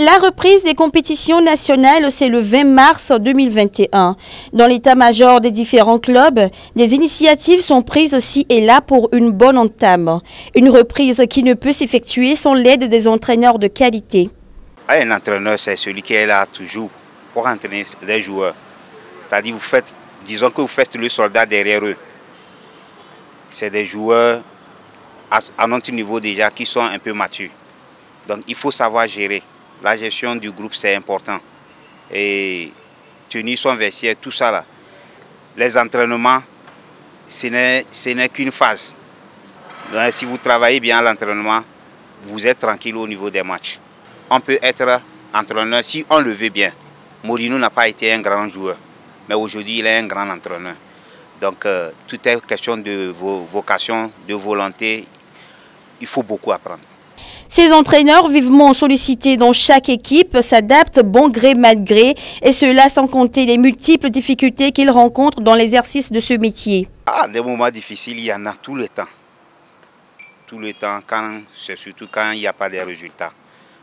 La reprise des compétitions nationales, c'est le 20 mars 2021. Dans l'état-major des différents clubs, des initiatives sont prises ci et là pour une bonne entame. Une reprise qui ne peut s'effectuer sans l'aide des entraîneurs de qualité. Un entraîneur, c'est celui qui est là toujours pour entraîner les joueurs. C'est-à-dire, disons que vous faites le soldat derrière eux. C'est des joueurs à notre niveau déjà qui sont un peu matures. Donc il faut savoir gérer. La gestion du groupe, c'est important. Et tenir son vestiaire, tout ça là. Les entraînements, ce n'est qu'une phase. Donc, si vous travaillez bien à l'entraînement, vous êtes tranquille au niveau des matchs. On peut être entraîneur si on le veut bien. Mourinho n'a pas été un grand joueur, mais aujourd'hui il est un grand entraîneur. Donc tout est question de vocation, de volonté. Il faut beaucoup apprendre. Ces entraîneurs vivement sollicités dans chaque équipe s'adaptent bon gré mal gré, et cela sans compter les multiples difficultés qu'ils rencontrent dans l'exercice de ce métier. Des moments difficiles, il y en a tout le temps. Tout le temps, c'est surtout quand il n'y a pas de résultats.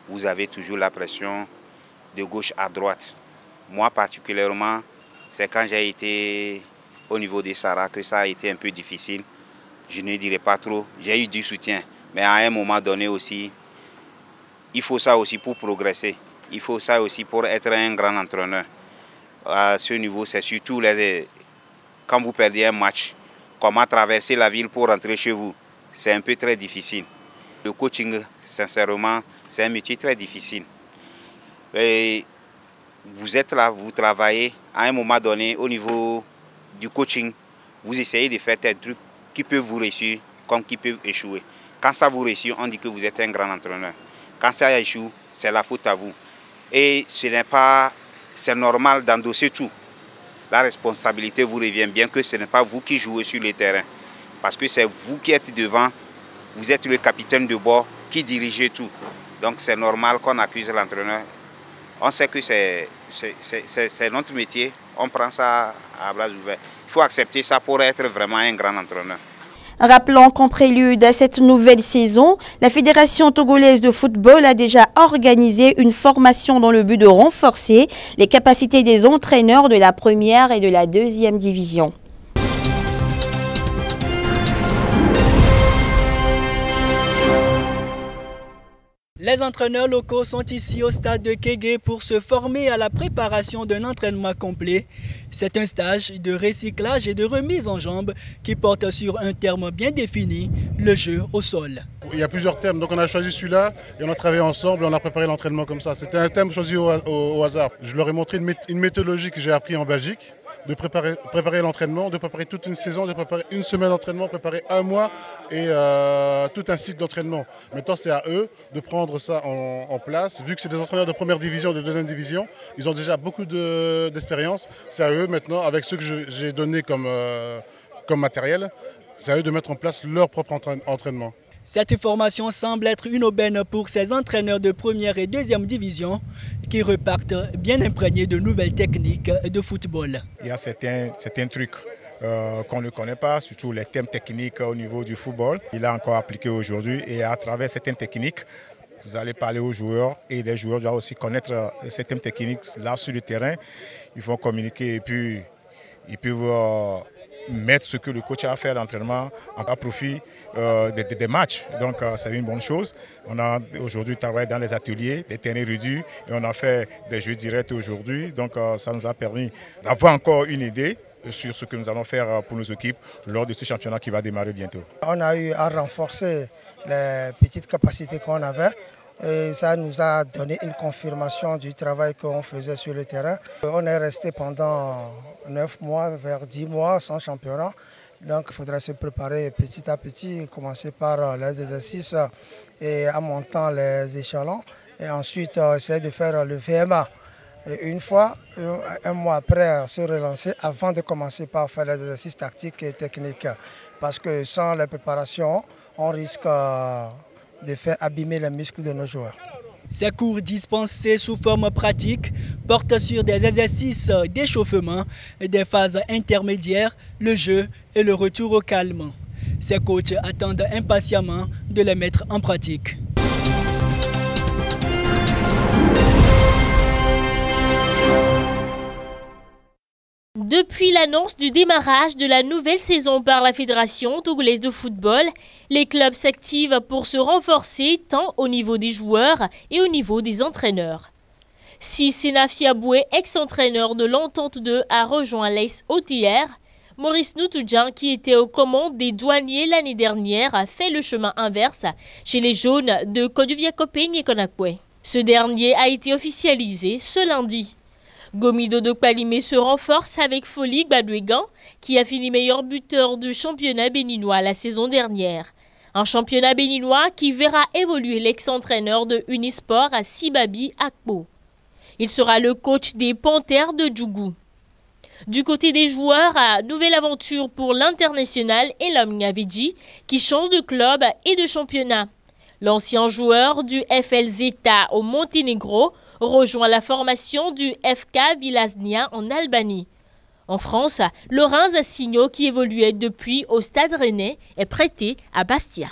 Vous avez toujours la pression de gauche à droite. Moi particulièrement, c'est quand j'ai été au niveau des Sahara que ça a été un peu difficile. Je ne dirais pas trop, j'ai eu du soutien. Mais à un moment donné aussi, il faut ça aussi pour progresser. Il faut ça aussi pour être un grand entraîneur. À ce niveau, c'est surtout quand vous perdez un match, comment traverser la ville pour rentrer chez vous. C'est un peu très difficile. Le coaching, sincèrement, c'est un métier très difficile. Et vous êtes là, vous travaillez. À un moment donné, au niveau du coaching, vous essayez de faire des trucs qui peuvent vous réussir comme qui peuvent échouer. Quand ça vous réussit, on dit que vous êtes un grand entraîneur. Quand ça échoue, c'est la faute à vous. Et c'est normal d'endosser tout. La responsabilité vous revient, bien que ce n'est pas vous qui jouez sur le terrain. Parce que c'est vous qui êtes devant, vous êtes le capitaine de bord qui dirigez tout. Donc c'est normal qu'on accuse l'entraîneur. On sait que c'est notre métier, on prend ça à bras ouverts. Il faut accepter ça pour être vraiment un grand entraîneur. Rappelons qu'en prélude à cette nouvelle saison, la Fédération togolaise de football a déjà organisé une formation dans le but de renforcer les capacités des entraîneurs de la première et de la deuxième division. Les entraîneurs locaux sont ici au stade de Kégué pour se former à la préparation d'un entraînement complet. C'est un stage de recyclage et de remise en jambes qui porte sur un terme bien défini, le jeu au sol. Il y a plusieurs thèmes, donc on a choisi celui-là et on a travaillé ensemble et on a préparé l'entraînement comme ça. C'était un thème choisi au hasard. Je leur ai montré une méthodologie que j'ai appris en Belgique, de préparer l'entraînement, de préparer toute une saison, de préparer une semaine d'entraînement, préparer un mois et tout un cycle d'entraînement. Maintenant, c'est à eux de prendre ça en place. Vu que c'est des entraîneurs de première division, de deuxième division, ils ont déjà beaucoup d'expérience. C'est à eux maintenant, avec ce que j'ai donné comme matériel, c'est à eux de mettre en place leur propre entraînement. Cette formation semble être une aubaine pour ces entraîneurs de première et deuxième division qui repartent bien imprégnés de nouvelles techniques de football. Il y a certains trucs qu'on ne connaît pas, surtout les thèmes techniques au niveau du football. Il a encore appliqué aujourd'hui et à travers certaines techniques, vous allez parler aux joueurs et les joueurs doivent aussi connaître ces thèmes techniques là sur le terrain. Ils vont communiquer et puis ils peuvent mettre ce que le coach a fait à l'entraînement à profit des matchs. Donc c'est une bonne chose. On a aujourd'hui travaillé dans les ateliers, des terrains réduits et on a fait des jeux directs aujourd'hui. Donc ça nous a permis d'avoir encore une idée sur ce que nous allons faire pour nos équipes lors de ce championnat qui va démarrer bientôt. On a eu à renforcer les petites capacités qu'on avait. Et ça nous a donné une confirmation du travail qu'on faisait sur le terrain. On est resté pendant 9 mois, vers 10 mois sans championnat. Donc il faudrait se préparer petit à petit, commencer par les exercices et en montant les échelons. Et ensuite essayer de faire le VMA. Et une fois, un mois après, se relancer avant de commencer par faire les exercices tactiques et techniques. Parce que sans les préparations, on risque de faire abîmer les muscles de nos joueurs. Ces cours dispensés sous forme pratique portent sur des exercices d'échauffement, des phases intermédiaires, le jeu et le retour au calme. Ces coachs attendent impatiemment de les mettre en pratique. Depuis l'annonce du démarrage de la nouvelle saison par la Fédération togolaise de football, les clubs s'activent pour se renforcer tant au niveau des joueurs et au niveau des entraîneurs. Si Senafi Aboué, ex-entraîneur de l'Entente 2, a rejoint l'AS OTR, Maurice Noutoudian, qui était aux commandes des douaniers l'année dernière, a fait le chemin inverse chez les jaunes de Koduvia-Kopeng et Konakwe. Ce dernier a été officialisé ce lundi. Gomido de Kpalimé se renforce avec Folie Gbadouégan, qui a fini meilleur buteur du championnat béninois la saison dernière. Un championnat béninois qui verra évoluer l'ex-entraîneur de Unisport à Sibabi Akpo. Il sera le coach des Panthères de Djougou. Du côté des joueurs, nouvelle aventure pour l'international Elam Ngavidji, qui change de club et de championnat. L'ancien joueur du FL Zeta au Monténégro rejoint la formation du FK Vilaznia en Albanie. En France, Laurent Zassigno, qui évoluait depuis au Stade Rennais, est prêté à Bastia.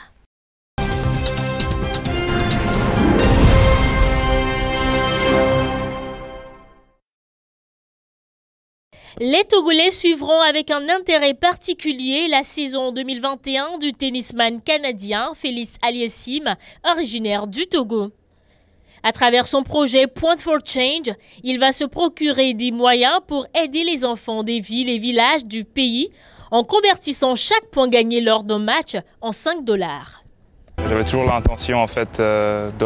Les Togolais suivront avec un intérêt particulier la saison 2021 du tennisman canadien Félix Aliassime, originaire du Togo. À travers son projet Point for Change, il va se procurer des moyens pour aider les enfants des villes et villages du pays en convertissant chaque point gagné lors d'un match en $5. J'avais toujours l'intention en fait de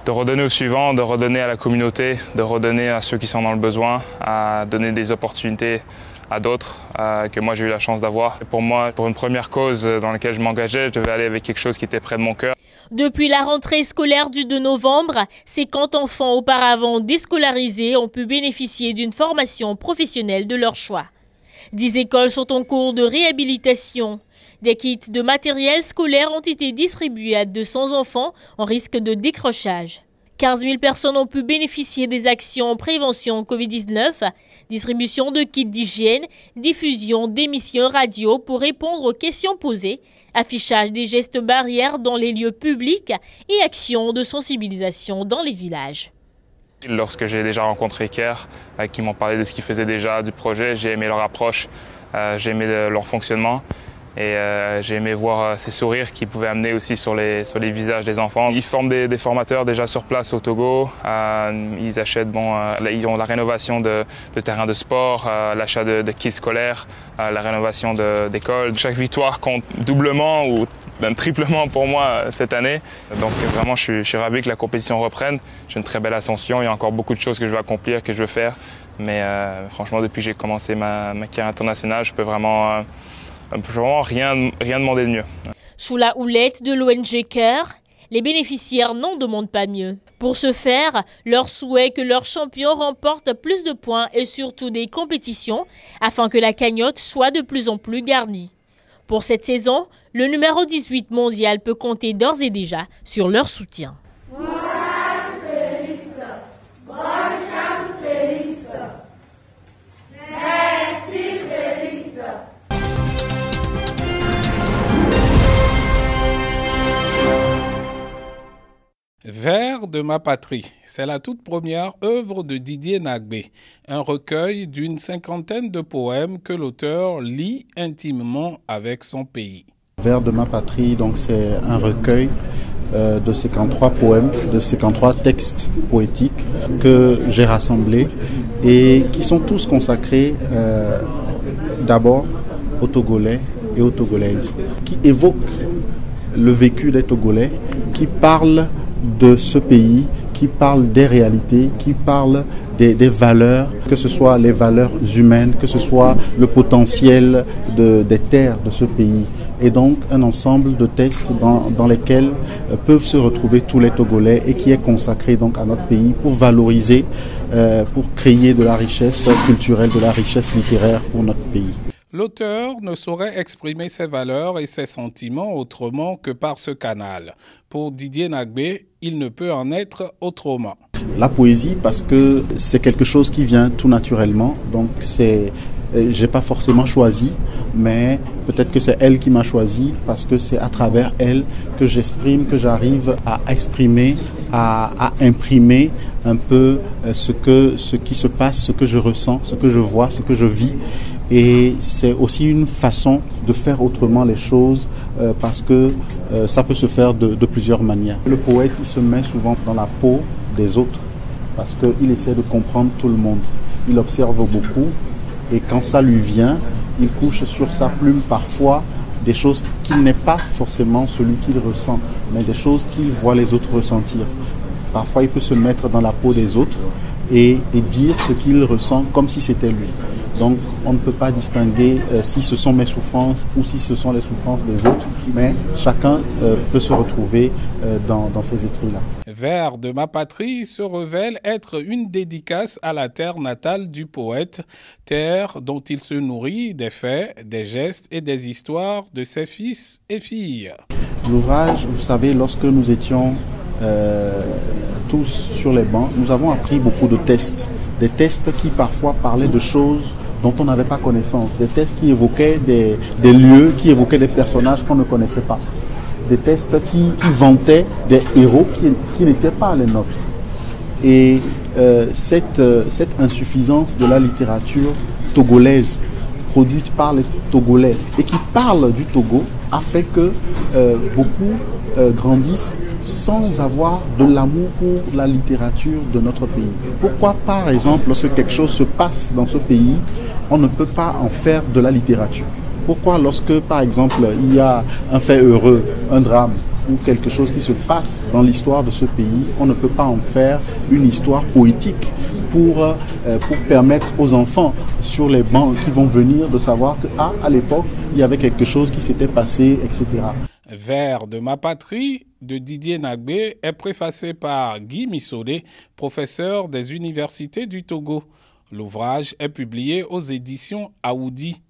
redonner aux suivants, de redonner à la communauté, de redonner à ceux qui sont dans le besoin, à donner des opportunités à d'autres que moi j'ai eu la chance d'avoir. Pour moi, pour une première cause dans laquelle je m'engageais, je devais aller avec quelque chose qui était près de mon cœur. Depuis la rentrée scolaire du 2 novembre, 50 enfants auparavant déscolarisés ont pu bénéficier d'une formation professionnelle de leur choix. 10 écoles sont en cours de réhabilitation. Des kits de matériel scolaire ont été distribués à 200 enfants en risque de décrochage. 15 000 personnes ont pu bénéficier des actions prévention Covid-19, distribution de kits d'hygiène, diffusion d'émissions radio pour répondre aux questions posées, affichage des gestes barrières dans les lieux publics et actions de sensibilisation dans les villages. Lorsque j'ai déjà rencontré CARE, qui m'ont parlé de ce qu'ils faisaient déjà du projet, j'ai aimé leur approche, j'ai aimé leur fonctionnement. Et j'ai aimé voir ces sourires qu'ils pouvaient amener aussi sur les visages des enfants. Ils forment des formateurs déjà sur place au Togo. Ils achètent, ils ont la rénovation de terrains de sport, l'achat de kits scolaires, la rénovation d'écoles. Chaque victoire compte doublement ou même triplement pour moi cette année. Donc vraiment, je suis ravi que la compétition reprenne. J'ai une très belle ascension. Il y a encore beaucoup de choses que je veux accomplir, que je veux faire. Mais franchement, depuis que j'ai commencé ma carrière internationale, je peux vraiment rien demander de mieux. Sous la houlette de l'ONG CARE, les bénéficiaires n'en demandent pas mieux. Pour ce faire, leur souhait que leur champion remporte plus de points et surtout des compétitions afin que la cagnotte soit de plus en plus garnie. Pour cette saison, le numéro 18 mondial peut compter d'ores et déjà sur leur soutien. Vers de ma patrie, c'est la toute première œuvre de Didier Nagbé, un recueil d'une 50aine de poèmes que l'auteur lit intimement avec son pays. Vers de ma patrie, donc c'est un recueil de 53 poèmes, de 53 textes poétiques que j'ai rassemblés et qui sont tous consacrés d'abord aux Togolais et aux Togolaises, qui évoquent le vécu des Togolais, qui parlent de ce pays, qui parle des réalités, qui parle des valeurs, que ce soit les valeurs humaines, que ce soit le potentiel des terres de ce pays. Et donc un ensemble de textes dans lesquels peuvent se retrouver tous les Togolais et qui est consacré donc à notre pays pour valoriser, pour créer de la richesse culturelle, de la richesse littéraire pour notre pays. L'auteur ne saurait exprimer ses valeurs et ses sentiments autrement que par ce canal. Pour Didier Nagbé, il ne peut en être autrement. La poésie, parce que c'est quelque chose qui vient tout naturellement, donc c'est j'ai pas forcément choisi, mais peut-être que c'est elle qui m'a choisi parce que c'est à travers elle que j'exprime, que j'arrive à exprimer, à imprimer un peu ce qui se passe, ce que je ressens, ce que je vois, ce que je vis. Et c'est aussi une façon de faire autrement les choses parce que ça peut se faire de plusieurs manières. Le poète, il se met souvent dans la peau des autres parce qu'il essaie de comprendre tout le monde. Il observe beaucoup et quand ça lui vient, il couche sur sa plume parfois des choses qu'il n'est pas forcément celui qu'il ressent, mais des choses qu'il voit les autres ressentir. Parfois, il peut se mettre dans la peau des autres et dire ce qu'il ressent comme si c'était lui. Donc, on ne peut pas distinguer si ce sont mes souffrances ou si ce sont les souffrances des autres, mais chacun peut se retrouver dans ces écrits-là. Vers de ma patrie se révèle être une dédicace à la terre natale du poète, terre dont il se nourrit des faits, des gestes et des histoires de ses fils et filles. L'ouvrage, vous savez, lorsque nous étions tous sur les bancs, nous avons appris beaucoup de tests. Des tests qui parfois parlaient de choses dont on n'avait pas connaissance. Des tests qui évoquaient des lieux, qui évoquaient des personnages qu'on ne connaissait pas. Des tests qui vantaient des héros qui n'étaient pas les nôtres. Et cette insuffisance de la littérature togolaise, produite par les Togolais et qui parle du Togo, a fait que beaucoup grandissent sans avoir de l'amour pour la littérature de notre pays. Pourquoi, par exemple, lorsque quelque chose se passe dans ce pays, on ne peut pas en faire de la littérature? Pourquoi lorsque, par exemple, il y a un fait heureux, un drame ou quelque chose qui se passe dans l'histoire de ce pays, on ne peut pas en faire une histoire poétique pour permettre aux enfants sur les bancs qui vont venir de savoir qu'à l'époque, il y avait quelque chose qui s'était passé, etc. Vers de ma patrie de Didier Nagbé est préfacé par Guy Missodé, professeur des universités du Togo. L'ouvrage est publié aux éditions Aoudi.